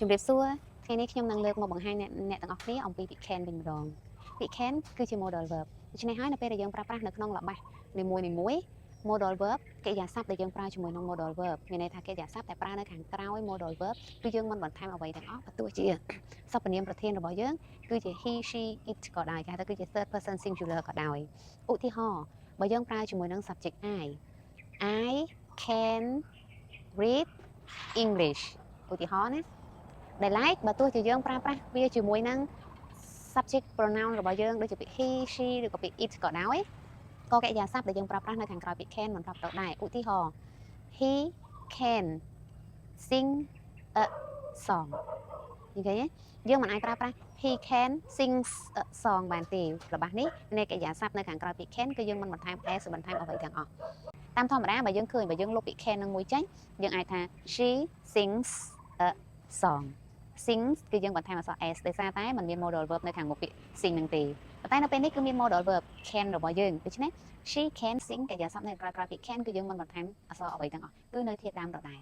ជំរាបសួរថ្ងៃនេះខ្ញុំនឹងលើកមកបង្ហាញអ្នកទាំងអស់គ្នាអំពីពាក្យ can វិញម្ដងពាក្យ can គឺជា modal verb ដូច្នេះហើយនៅពេលដែលយើងប្រើប្រាស់នៅក្នុងល្បះនីមួយៗ modal verb កិរិយាសព្ទដែលយើងប្រើជាមួយនឹង modal verb មានន័យថាកិរិយាសព្ទដែលប្រើនៅខាងក្រោយ modal verb គឺយើងមិនបន្ថែមអ្វីទាំងអស់បើទោះជាសព្វនាមប្រធានរបស់យើងគឺជា he she it ក៏ដោយគេហៅថាគឺជា third person singular ក៏ដោយឧទាហរណ៍បើយើងប្រើជាមួយនឹង subject I can read English ឧទាហរណ៍ណាដែល like បើទោះជាយើងប្រើប្រាស់វាជាមួយនឹង subject pronoun របស់យើងដូចជាពាក្យ he she ឬក៏ពាក្យ it ក៏ដោយក៏កិរិយាសព្ទដែលយើងប្រើប្រាស់នៅខាងក្រោយពាក្យ can មិនប្រាប់ទៅដែរឧទាហរណ៍ he can sing a song និយាយយើងមិនអាចប្រើប្រាស់ he can sing a song បានទេរបស់នេះនៃកិរិយាសព្ទនៅខាងក្រោយពាក្យ can គឺយើងមិនបន្ថែម s បន្ថែមអ្វីទាំងអស់តាមធម្មតាបើយើងឃើញបើយើងលុបពាក្យ can នឹងមួយចេញយើងអាចថា she sings a song sings គឺយើងបន្ថែមអក្សរ s ដោយសារតែมันមាន modal verb នៅខាងមុខពាក្យ sing នឹងទេប៉ុន្តែនៅពេលនេះគឺមាន modal verb can របស់យើងដូច្នេះ she can sing កិរិយាសព្ទនៅក្រៅពាក្យ can គឺយើងមិនបន្ថែមអក្សរអ្វីទាំងអស់គឺនៅធាតុដើមដដែល